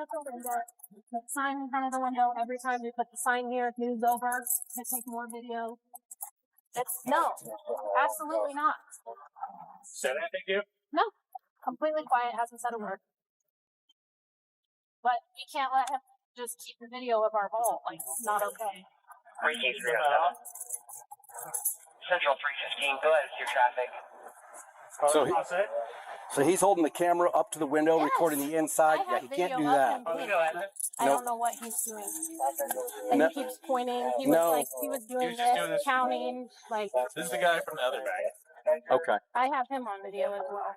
of the window, the sign in front of the window. Every time we put the sign here, it moves over to take more video. No, absolutely not. Said anything to you? No, completely quiet, hasn't said a word. But we can't let him just keep the video of our vault. Like, it's not okay. Central 315, go ahead with your traffic. So he's holding the camera up to the window, Yes. recording the inside. I have Yeah, he can't do video of that. him doing that. I don't know what he's doing. And No. he keeps pointing. He was doing this, counting. Like, This is the guy from the other bag. Okay. I have him on video as well.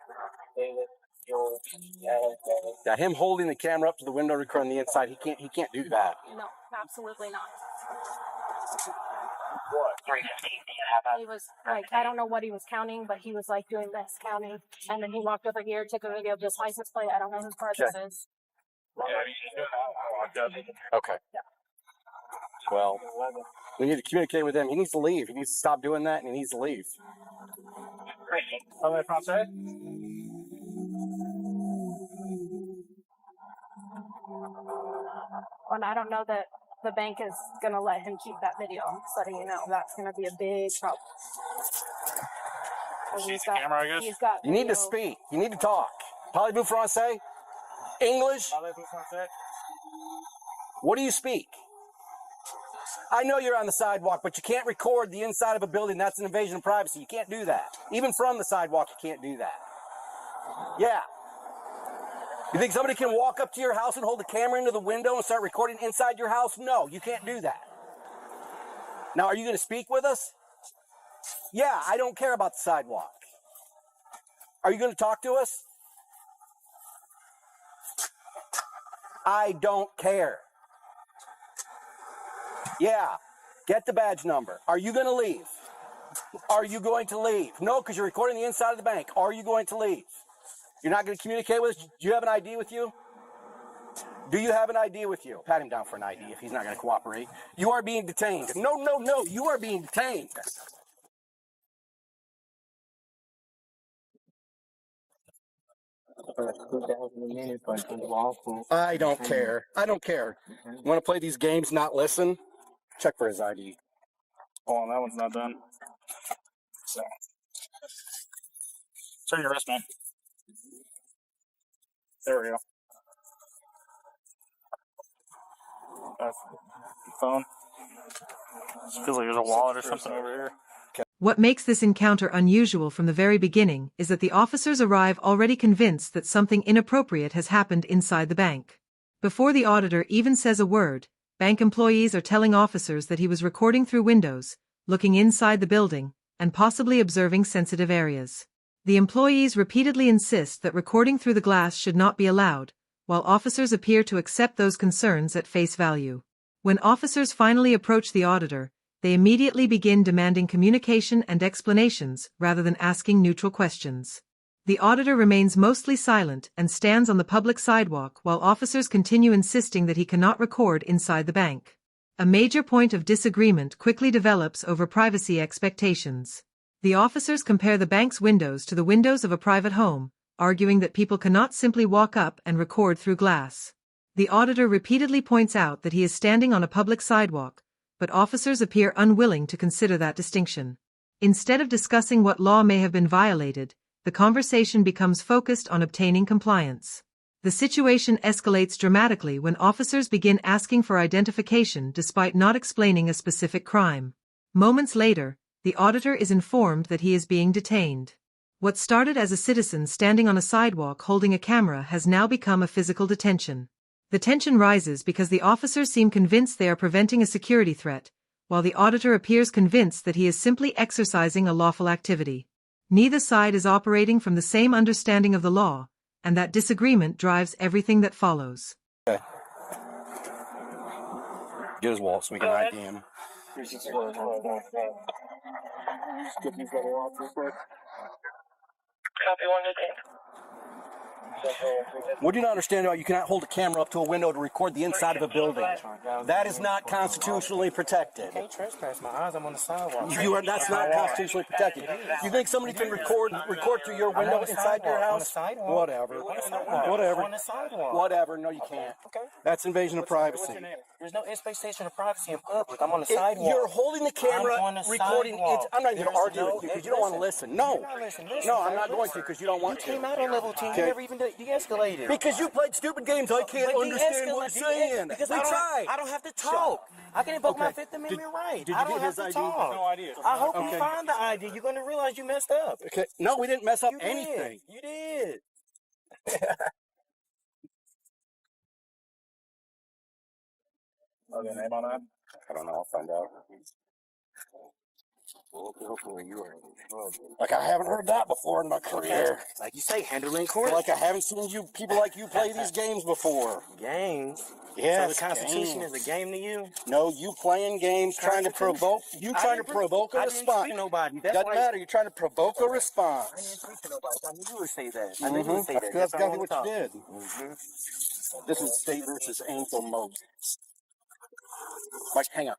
Yeah, him holding the camera up to the window, recording the inside. He can't do that. No, absolutely not. What? 315, do you have He was like, I don't know what he was counting, but he was like doing this counting. And then he walked over here, took a video of this license plate. I don't know whose car this is. Okay. Yeah. Well, we need to communicate with him. He needs to leave. He needs to stop doing that, and he needs to leave. Hello, Francais. And I don't know that the bank is going to let him keep that video. I'm just letting you know that's going to be a big problem. See the camera, I guess? You need to speak. You need to talk. Parlez-vous français? English? Parlez-vous français? What do you speak? I know you're on the sidewalk, but you can't record the inside of a building. That's an invasion of privacy. You can't do that. Even from the sidewalk, you can't do that. Yeah. You think somebody can walk up to your house and hold the camera into the window and start recording inside your house? No, you can't do that. Now, are you going to speak with us? Yeah, I don't care about the sidewalk. Are you going to talk to us? I don't care. Yeah, get the badge number. Are you going to leave? Are you going to leave? No, because you're recording the inside of the bank. Are you going to leave? You're not going to communicate with us? Do you have an ID with you? Do you have an ID with you? Pat him down for an ID if he's not going to cooperate. You are being detained. No, no, no. You are being detained. I don't care. I don't care. Want to play these games, not listen? Check for his ID. Oh, that one's not done. So. Turn your wrist, man. There we go. Phone. Feels like there's a wallet or something over here. What makes this encounter unusual from the very beginning is that the officers arrive already convinced that something inappropriate has happened inside the bank. Before the auditor even says a word, bank employees are telling officers that he was recording through windows, looking inside the building, and possibly observing sensitive areas. The employees repeatedly insist that recording through the glass should not be allowed, while officers appear to accept those concerns at face value. When officers finally approach the auditor, they immediately begin demanding communication and explanations rather than asking neutral questions. The auditor remains mostly silent and stands on the public sidewalk while officers continue insisting that he cannot record inside the bank. A major point of disagreement quickly develops over privacy expectations. The officers compare the bank's windows to the windows of a private home, arguing that people cannot simply walk up and record through glass. The auditor repeatedly points out that he is standing on a public sidewalk, but officers appear unwilling to consider that distinction. Instead of discussing what law may have been violated, the conversation becomes focused on obtaining compliance. The situation escalates dramatically when officers begin asking for identification despite not explaining a specific crime. Moments later, the auditor is informed that he is being detained. What started as a citizen standing on a sidewalk holding a camera has now become a physical detention. The tension rises because the officers seem convinced they are preventing a security threat, while the auditor appears convinced that he is simply exercising a lawful activity. Neither side is operating from the same understanding of the law, and that disagreement drives everything that follows. Okay. Get his wallet so we can ID him. Copy 1 detained. What do you not understand about you cannot hold a camera up to a window to record the inside of a building? That is not constitutionally protected. I can't trespass my eyes. I'm on the sidewalk. That's not constitutionally protected. You think somebody can record through your window inside your house? On the sidewalk. Whatever. On the sidewalk. Whatever. No, you can't. Okay. That's invasion of What's privacy. your name? There's no expectation of privacy in public. I'm on the sidewalk. You're holding the camera, I'm on the recording. sidewalk. I'm not even going to argue no- with you because you don't want to listen. No. You're not listening. Listen, No, I'm sir, not going to listen. because you don't want You came to. out on level 10. Okay. You never even de-escalated. Because you played stupid games, I can't But understand what you're saying. Because We tried. I don't have to talk. I can invoke my Fifth Amendment right. Did you I don't get have his to ID? talk. No idea. I hope Okay. you find the ID. You're going to realize you messed up. Okay. No, we didn't mess up You anything. did. You did. Okay, name on that? I don't know. I'll find out. Like I haven't heard that before in my career. Like you say, handle it in court. Like I haven't seen people like you play these games before. Games. Yes, So the Constitution games. is a game to you? No, you playing games, trying to provoke. You trying to provoke a I didn't response. speak to nobody. That's Doesn't why matter. You're trying to provoke a I didn't response. speak to nobody. I knew you would say that. I knew you would say that. That's That's all exactly I what thought. you did. This is State versus Angel Moses. Mike, hang on.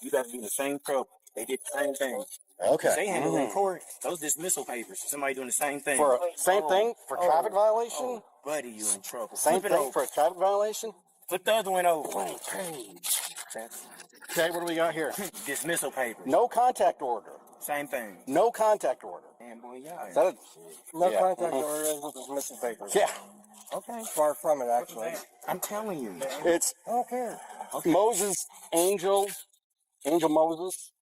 You got to do the same trouble. They did the same thing. Okay. They handle in court. Those dismissal papers. Somebody doing the same thing. For same thing for traffic violation. Buddy, you in trouble. Same Flip it thing over. for a traffic violation. Flip the other one over. Okay, what do we got here? Dismissal papers. No contact order. Same thing. No contact order. Damn boy, yeah. Is that a, No yeah. contact order is with dismissal papers. Yeah. Okay. Far from it, actually. I'm telling you. It's I don't care. Moses, Angel Moses.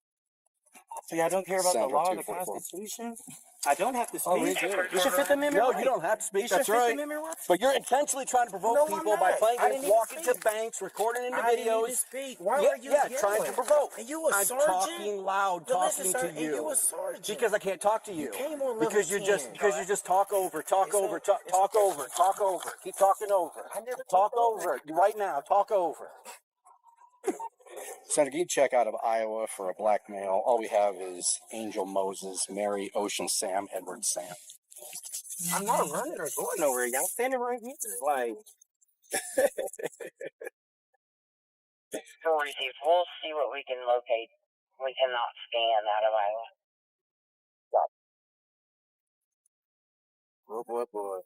See, I don't care about the Sounds law like of the 244. Constitution. I don't have to speak. me too. It's your Fifth Amendment No, right. you don't have to speak. It's your That's Fifth right. Amendment right. But you're intentionally trying to provoke No, I'm people by not. playing I games, didn't even walking to speak. banks, recording into I didn't videos. even speak. Why Yeah, were you yeah, yelling? trying to provoke. And you a I'm sergeant? talking loud, Well, talking listen, sir, to and you. you a sergeant. Because I can't talk to you. came on Because level you 10. just talk over, talk over, talk over, talk over. Keep talking over. I never Talk talked over right now. Talk over. Senator, you check out of Iowa for a black male. All we have is Angel Moses, Mary, Ocean Sam, Edward Sam. I'm not running or going nowhere. Y'all standing right here. Like, So received. We'll see what we can locate. We cannot scan out of Iowa. boy.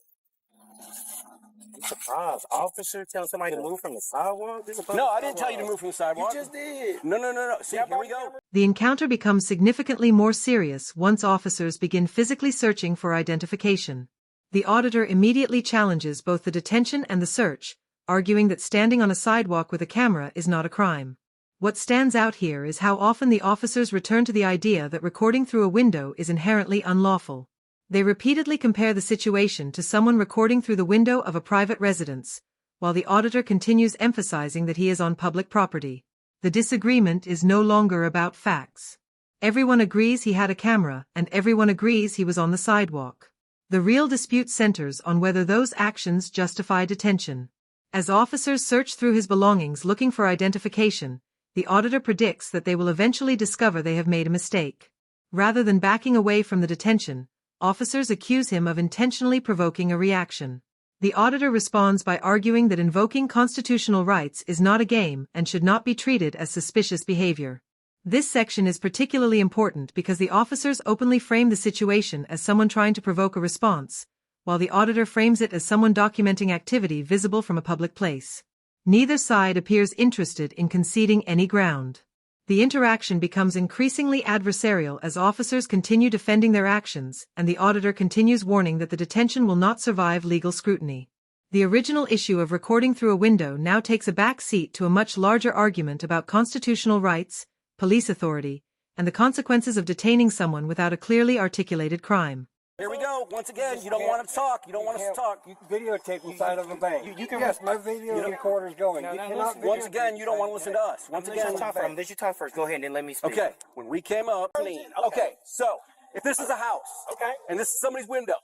I'm surprised. Officer telling somebody to move from the sidewalk? This is a No, I didn't tell you to move from the sidewalk. You just did. No. See, here we go. The encounter becomes significantly more serious once officers begin physically searching for identification. The auditor immediately challenges both the detention and the search, arguing that standing on a sidewalk with a camera is not a crime. What stands out here is how often the officers return to the idea that recording through a window is inherently unlawful. They repeatedly compare the situation to someone recording through the window of a private residence, while the auditor continues emphasizing that he is on public property. The disagreement is no longer about facts. Everyone agrees he had a camera, and everyone agrees he was on the sidewalk. The real dispute centers on whether those actions justify detention. As officers search through his belongings looking for identification, the auditor predicts that they will eventually discover they have made a mistake. Rather than backing away from the detention, officers accuse him of intentionally provoking a reaction. The auditor responds by arguing that invoking constitutional rights is not a game and should not be treated as suspicious behavior. This section is particularly important because the officers openly frame the situation as someone trying to provoke a response, while the auditor frames it as someone documenting activity visible from a public place. Neither side appears interested in conceding any ground. The interaction becomes increasingly adversarial as officers continue defending their actions, and the auditor continues warning that the detention will not survive legal scrutiny. The original issue of recording through a window now takes a back seat to a much larger argument about constitutional rights, police authority, and the consequences of detaining someone without a clearly articulated crime. Here we go. Once again, you don't want him to talk. You don't want us to talk. You can videotape inside of a bank. You can- Yes, my video recorder's going. No, You no, cannot listen. Once again, you don't want to listen to us. Once Let you again, talk first. Let you talk first. Go ahead and then let me speak. okay, when we came up, okay, so if this is a house, Okay. and this is somebody's window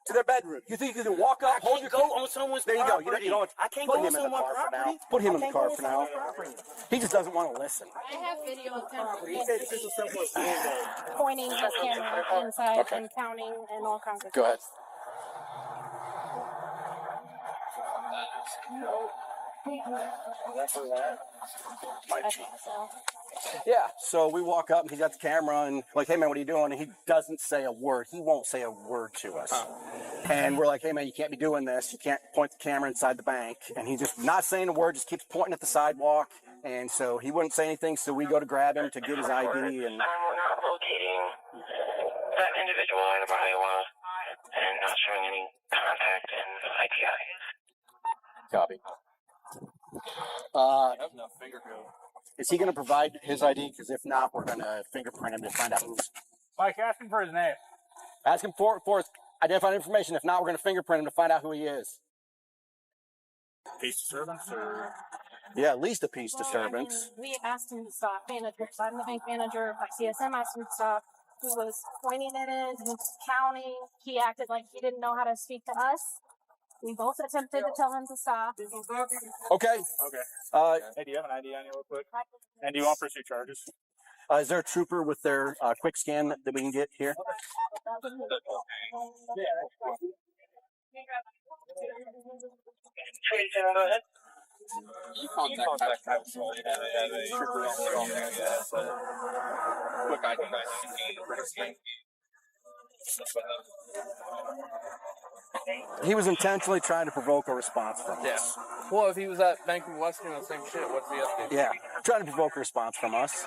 to their bedroom, you think you can walk up, hold your Go coat? on someone's There you go. property. You know, I can't put go him on in the someone's car for property. now. Put him I in the can't car go for on now. someone's property. He just doesn't want to listen. I have video of He him said this is someone's window. pointing his camera inside and counting and all kinds of Go ahead. Yeah, so we walk up and he's got the camera and like, hey man, what are you doing? And he doesn't say a word. He won't say a word to us. And we're like, hey man, you can't be doing this. You can't point the camera inside the bank. And he's just not saying a word, just keeps pointing at the sidewalk. And so he wouldn't say anything, so we go to grab him to get his ID. And We're not locating that individual out of Iowa and not showing any contact in ITI. Copy. Is he going to provide his ID? Because if not, we're going to fingerprint him to find out who's. Mike, ask him for his name. Ask him for his identified information. If not, we're going to fingerprint him to find out who he is. Peace disturbance or? Yeah, at least a peace disturbance. We asked him to stop. Manager, so I'm the bank manager. My CSM asked him to stop. He was pointing at it. He was counting. He acted like he didn't know how to speak to us. We both attempted to tell him to stop. Okay. Okay. Hey, do you have an ID on you real quick? And do you want pursuit charges? Is there a trooper with their quick scan that we can get here? Go ahead. He was intentionally trying to provoke a response from us. Well, if he was at Bank of West doing the same shit, what's he up to? Yeah, trying to provoke a response from us.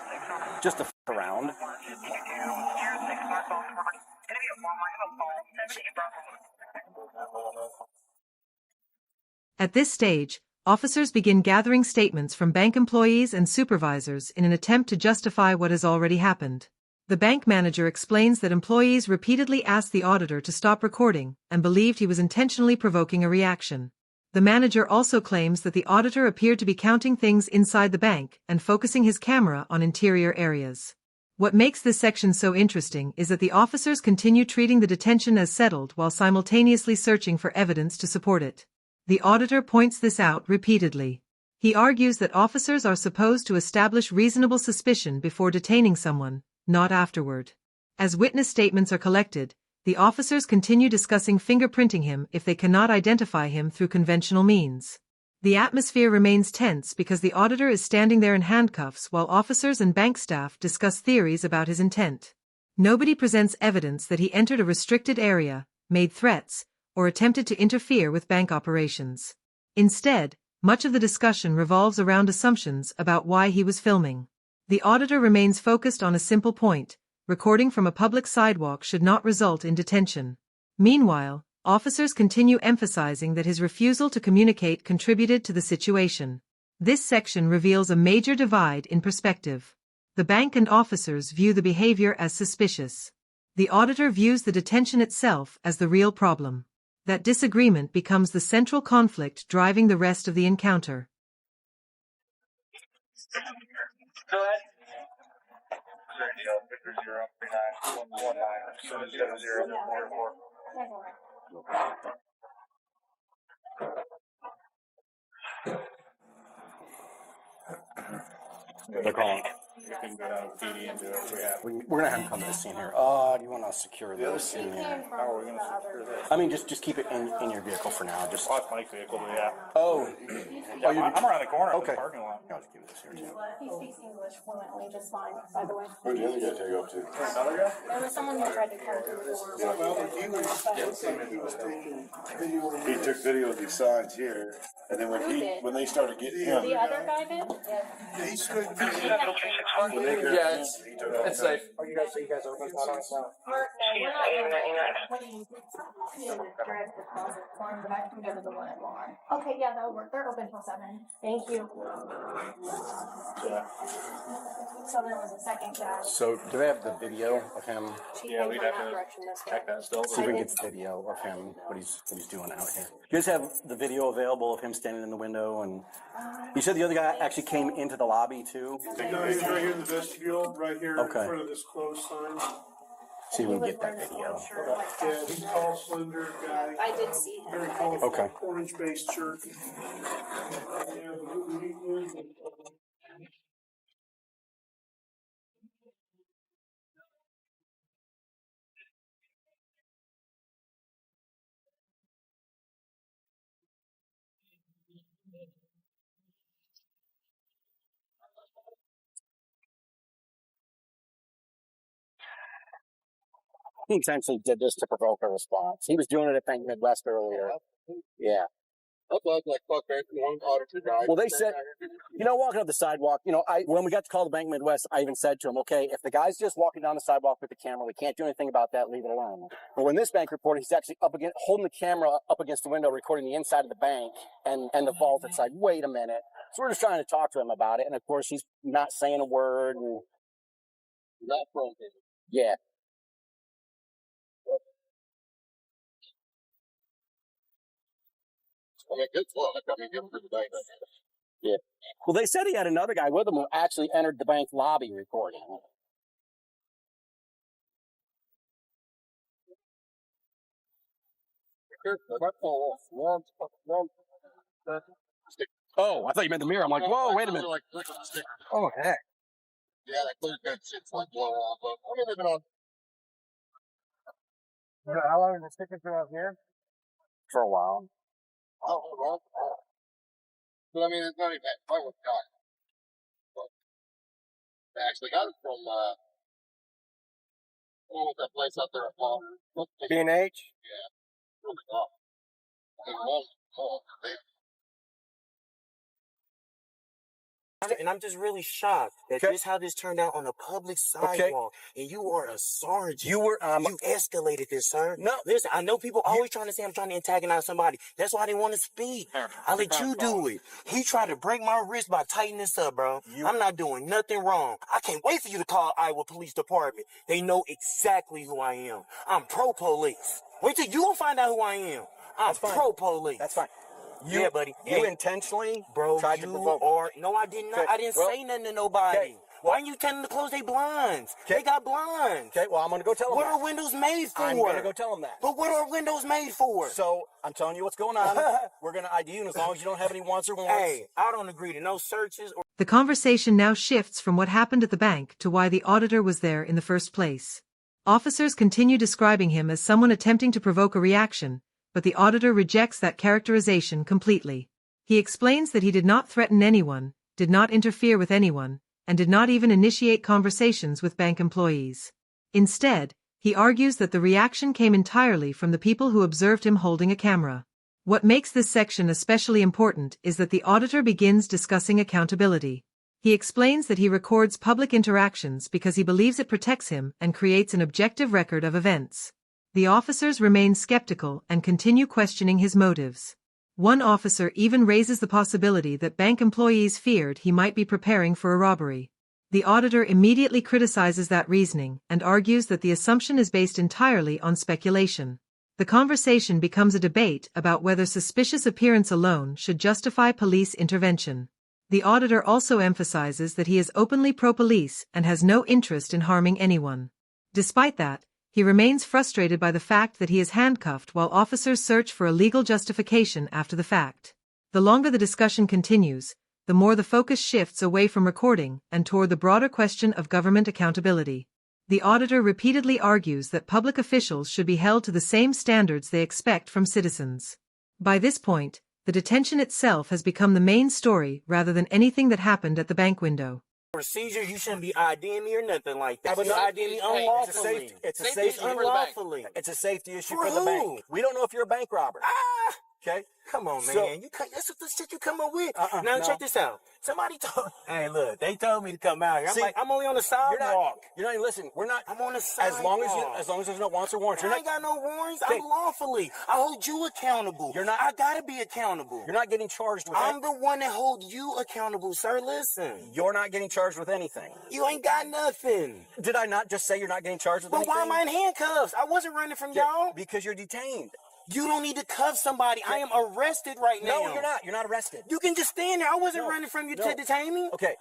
Just to f around. At this stage, officers begin gathering statements from bank employees and supervisors in an attempt to justify what has already happened. The bank manager explains that employees repeatedly asked the auditor to stop recording and believed he was intentionally provoking a reaction. The manager also claims that the auditor appeared to be counting things inside the bank and focusing his camera on interior areas. What makes this section so interesting is that the officers continue treating the detention as settled while simultaneously searching for evidence to support it. The auditor points this out repeatedly. He argues that officers are supposed to establish reasonable suspicion before detaining someone, not afterward. As witness statements are collected, the officers continue discussing fingerprinting him if they cannot identify him through conventional means. The atmosphere remains tense because the auditor is standing there in handcuffs while officers and bank staff discuss theories about his intent. Nobody presents evidence that he entered a restricted area, made threats, or attempted to interfere with bank operations. Instead, much of the discussion revolves around assumptions about why he was filming. The auditor remains focused on a simple point: recording from a public sidewalk should not result in detention. Meanwhile, officers continue emphasizing that his refusal to communicate contributed to the situation. This section reveals a major divide in perspective. The bank and officers view the behavior as suspicious. The auditor views the detention itself as the real problem. That disagreement becomes the central conflict driving the rest of the encounter. Go ahead. They're calling. You can go down to PD and do it if we have. We're gonna have him come to the scene here. Do you want to secure this in here? How are we going to secure this? I mean, just keep it in your vehicle for now. Just. Oh, it's Mike's vehicle, but yeah. Oh. Yeah, I'm around the corner of Okay. the parking lot. I'll just give this here too. He speaks English fluently, just fine, by the way. Who the other guy take up to? Another guy? There was someone who tried to come through the door. He took video of these signs here, and then when they started getting him, The other guy did? when they grabbed Yeah, him, it's- he took off. It's safe. Or, no, we're not doing that. What do you drive the closet form, but I can go to the one at Walmart. Okay, yeah, that'll work. They're open till 7. Thank you. Yeah. So there was a second guy. So, do they have the video of him? Yeah, we'd have to check that still. See if we can get the video of him, what he's doing out here. You guys have the video available of him standing in the window, and you said the other guy actually came into the lobby too. The guy is right here in the vestibule, right here in Okay. front of this closed sign. See if we can get that video. Yeah, he's tall, slender guy. I did see him. Very colorful, Okay. orange-based shirt. Yeah, He essentially did this to provoke a response. He was doing it at Bank Midwest earlier. Yeah. Like fuck that one auditor guy. Well, they said, walking up the sidewalk, when we got to call the Bank Midwest, I even said to him, okay, if the guy's just walking down the sidewalk with the camera, we can't do anything about that, leave it alone. But when this bank reported, he's actually holding the camera up against the window, recording the inside of the bank and the vault. It's like, wait a minute. So we're just trying to talk to him about it. And of course, he's not saying a word. And Not from him. yeah. I mean, good luck. I mean, give him the day. Yeah. Well, they said he had another guy with him who actually entered the bank lobby recording. Oh, I thought you meant the mirror. I'm like, whoa, wait a minute. Oh, heck. Yeah, that clear cut shit's like blow off. I'm gonna leave it on. How long is the sticker been out here? For a while. Oh, well. But I mean, it's not even that far with God. They actually got it from, what was that place out there at Paul? B&H? Yeah. Really cool. And I'm just really shocked that this how this turned out on a public sidewalk. And you are a sergeant. You escalated this, sir. No. Listen, I know people always trying to say I'm trying to antagonize somebody. That's why they want to speak. I let you do it. He tried to break my wrist by tightening this up, bro. I'm not doing nothing wrong. I can't wait for you to call Iowa Police Department. They know exactly who I am. I'm pro-police. Wait till you gonna find out who I am. I'm pro-police. That's fine. Yeah, buddy. You intentionally Bro, tried to provoke. No, I did not. I didn't say nothing to nobody. Why are you telling them to close their blinds? They got blinds. Okay, well, I'm going to go tell them What are windows made for? I'm going to go tell them that. But what are windows made for? So, I'm telling you what's going on. We're going to ID you, and as long as you don't have any wants or wants. Hey, I don't agree to no searches or... The conversation now shifts from what happened at the bank to why the auditor was there in the first place. Officers continue describing him as someone attempting to provoke a reaction, but the auditor rejects that characterization completely. He explains that he did not threaten anyone, did not interfere with anyone, and did not even initiate conversations with bank employees. Instead, he argues that the reaction came entirely from the people who observed him holding a camera. What makes this section especially important is that the auditor begins discussing accountability. He explains that he records public interactions because he believes it protects him and creates an objective record of events. The officers remain skeptical and continue questioning his motives. One officer even raises the possibility that bank employees feared he might be preparing for a robbery. The auditor immediately criticizes that reasoning and argues that the assumption is based entirely on speculation. The conversation becomes a debate about whether suspicious appearance alone should justify police intervention. The auditor also emphasizes that he is openly pro-police and has no interest in harming anyone. Despite that, he remains frustrated by the fact that he is handcuffed while officers search for a legal justification after the fact. The longer the discussion continues, the more the focus shifts away from recording and toward the broader question of government accountability. The auditor repeatedly argues that public officials should be held to the same standards they expect from citizens. By this point, the detention itself has become the main story rather than anything that happened at the bank window. Procedure, you shouldn't be IDing me or nothing like that. But You IDing me unlawfully. It's a safety unlawfully. It's a safety issue For the who? bank. We don't know if you're a bank robber. Okay? Come on, man. So- That's what the shit you come up with. Now, no. check this out. Somebody told... Hey, look, they told me to come out here. I'm See, like, I'm only on the sidewalk. You're not even listening. We're not. I'm on the sidewalk. As long as there's no wants or warrants. I ain't got no warrants. I'm lawfully. I hold you accountable. You're not- I gotta be accountable. You're not getting charged with I'm the one that holds you accountable, sir. Listen. You're not getting charged with anything. You ain't got nothing. Did I not just say you're not getting charged with But anything? why am I in handcuffs? I wasn't running from y'all. Because you're detained. You don't need to cuff somebody. I am arrested right now. No, you're not. You're not arrested. You can just stand there. I wasn't running from you to detain me. Okay.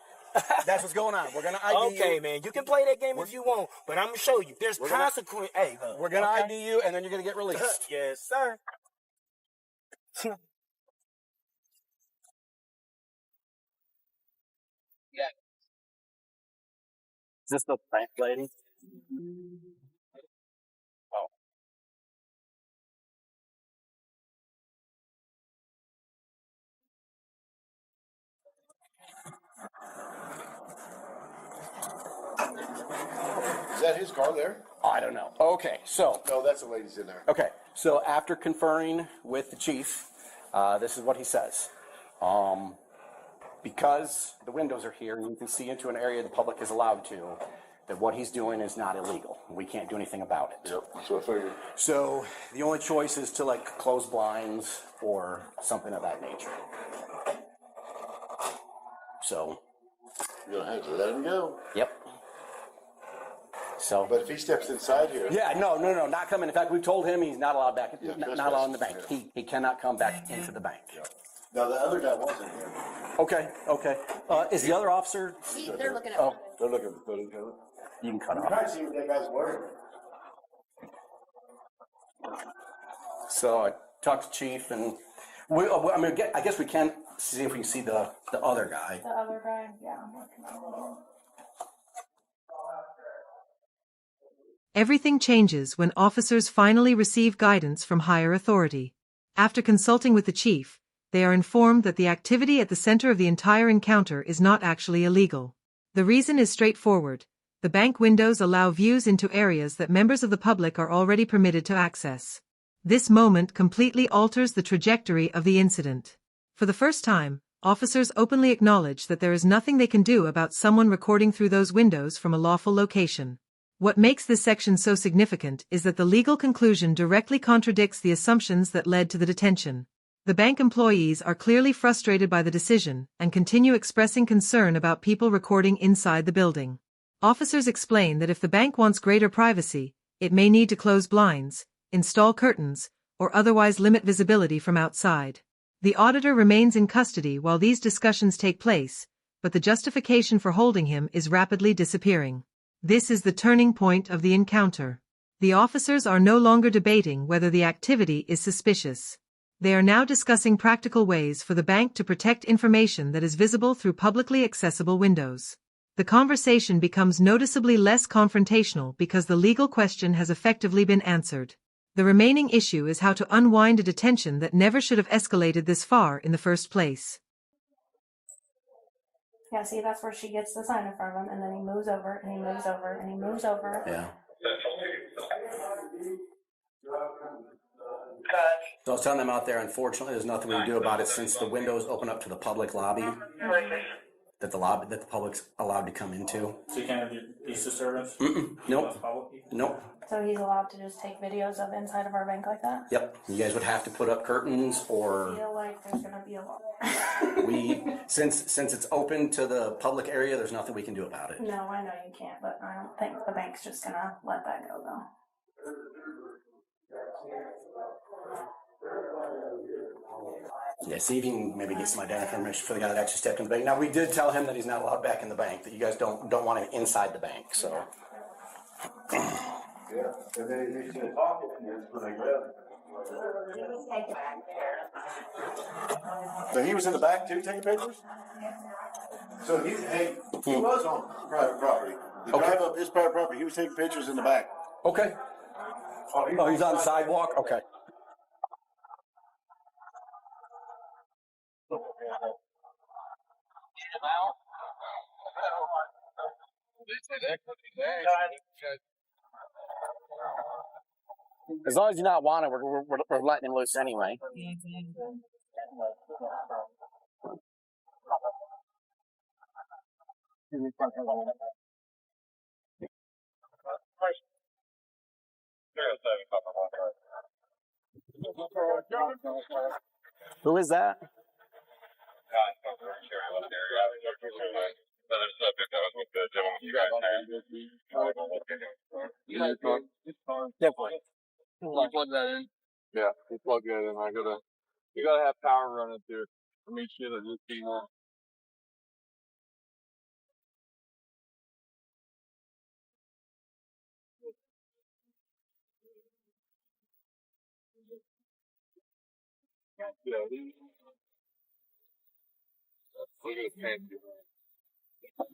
That's what's going on. We're going to ID you. Okay, man. You can play that game if you want, but I'm going to show you. There's consequence. Hey, look. We're going to ID you, and then you're going to get released. Yes, sir. Is this the bank lady? Is that his car there? I don't know. Okay, so. No, that's the lady's in there. Okay, so after conferring with the chief, this is what he says. Because the windows are here and you can see into an area the public is allowed to, that what he's doing is not illegal. We can't do anything about it. Yep, that's what I figured. So the only choice is to like close blinds or something of that nature. So. You're gonna have to let him go. Yep. So. But if he steps inside here. Yeah, no, not coming. In fact, we've told him he's not allowed back, Yeah, not allowed in the bank. He cannot come back into the bank. Yeah. Now the other guy wasn't here. Okay. Is the other officer? They're looking at. Oh, They're looking for footage. you can cut I'm off. trying to see what that guy's wearing. So I talked to chief, and I guess we can see if we can see the other guy. The other guy, yeah, I'm looking at it. Everything changes when officers finally receive guidance from higher authority. After consulting with the chief, they are informed that the activity at the center of the entire encounter is not actually illegal. The reason is straightforward. The bank windows allow views into areas that members of the public are already permitted to access. This moment completely alters the trajectory of the incident. For the first time, officers openly acknowledge that there is nothing they can do about someone recording through those windows from a lawful location. What makes this section so significant is that the legal conclusion directly contradicts the assumptions that led to the detention. The bank employees are clearly frustrated by the decision and continue expressing concern about people recording inside the building. Officers explain that if the bank wants greater privacy, it may need to close blinds, install curtains, or otherwise limit visibility from outside. The auditor remains in custody while these discussions take place, but the justification for holding him is rapidly disappearing. This is the turning point of the encounter. The officers are no longer debating whether the activity is suspicious. They are now discussing practical ways for the bank to protect information that is visible through publicly accessible windows. The conversation becomes noticeably less confrontational because the legal question has effectively been answered. The remaining issue is how to unwind a detention that never should have escalated this far in the first place. Yeah, see, that's where she gets the sign in front of him, and then he moves over, and he moves over, and he moves over. Yeah. So I was telling them out there, unfortunately, there's nothing we can do about it since the windows open up to the public lobby that the public's allowed to come into. So you can't have peace disturbance? Nope. Nope. So he's allowed to just take videos of inside of our bank like that? Yep. You guys would have to put up curtains I or feel like there's gonna be a lot. since it's open to the public area, there's nothing we can do about it. No, I know you can't, but I don't think the bank's just gonna let that go though. Yeah, see if you can maybe get some identifying information for the guy that actually stepped in the bank. Now, we did tell him that he's not allowed back in the bank, that you guys don't want him inside the bank, so. Yeah, and then he's gonna talk to him when they grab him. So he was in the back too, taking pictures? So he was on private property. The drive up his private property, he was taking pictures in the back. Okay. Oh, he's on the sidewalk? Okay. As long as you're not wanted, we're letting him loose anyway. Who is that? Definitely. Plug that in. Yeah, you plug that in. You gotta have power running through it. Let me see that just came on.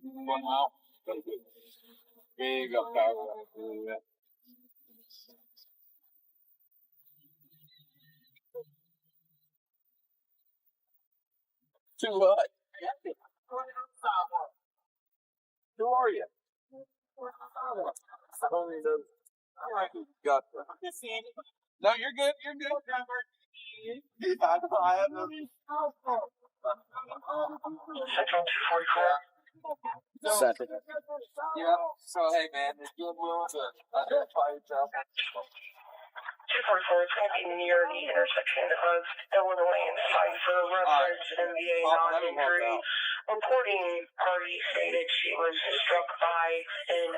One out. You got power running through that. To what? Who are you? No, you're good. You're good. Central 244. Second. Yeah. So hey, man, if you're willing to identify yourself. 244 is going to be near the intersection of Illinois and Pfeiffer, reference MVA non-injury. Reporting party stated she was struck by an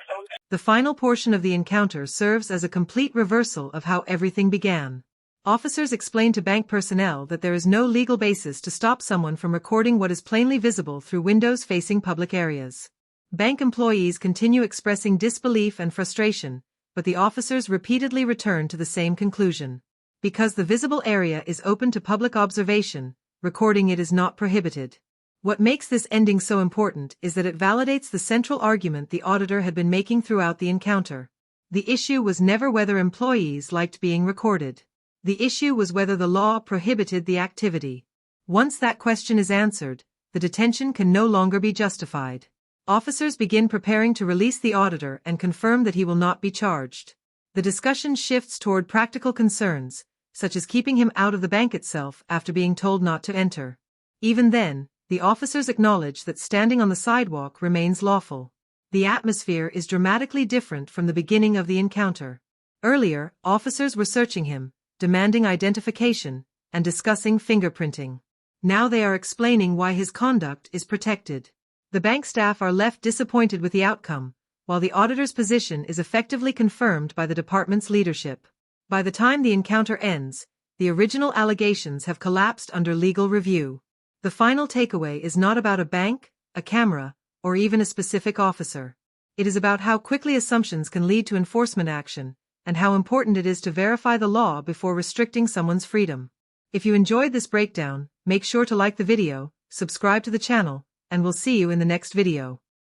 The final portion of the encounter serves as a complete reversal of how everything began. Officers explain to bank personnel that there is no legal basis to stop someone from recording what is plainly visible through windows facing public areas. Bank employees continue expressing disbelief and frustration, but the officers repeatedly return to the same conclusion. Because the visible area is open to public observation, recording it is not prohibited. What makes this ending so important is that it validates the central argument the auditor had been making throughout the encounter. The issue was never whether employees liked being recorded. The issue was whether the law prohibited the activity. Once that question is answered, the detention can no longer be justified. Officers begin preparing to release the auditor and confirm that he will not be charged. The discussion shifts toward practical concerns, such as keeping him out of the bank itself after being told not to enter. Even then, the officers acknowledge that standing on the sidewalk remains lawful. The atmosphere is dramatically different from the beginning of the encounter. Earlier, officers were searching him, demanding identification, and discussing fingerprinting. Now they are explaining why his conduct is protected. The bank staff are left disappointed with the outcome, while the auditor's position is effectively confirmed by the department's leadership. By the time the encounter ends, the original allegations have collapsed under legal review. The final takeaway is not about a bank, a camera, or even a specific officer. It is about how quickly assumptions can lead to enforcement action, and how important it is to verify the law before restricting someone's freedom. If you enjoyed this breakdown, make sure to like the video, subscribe to the channel, and we'll see you in the next video.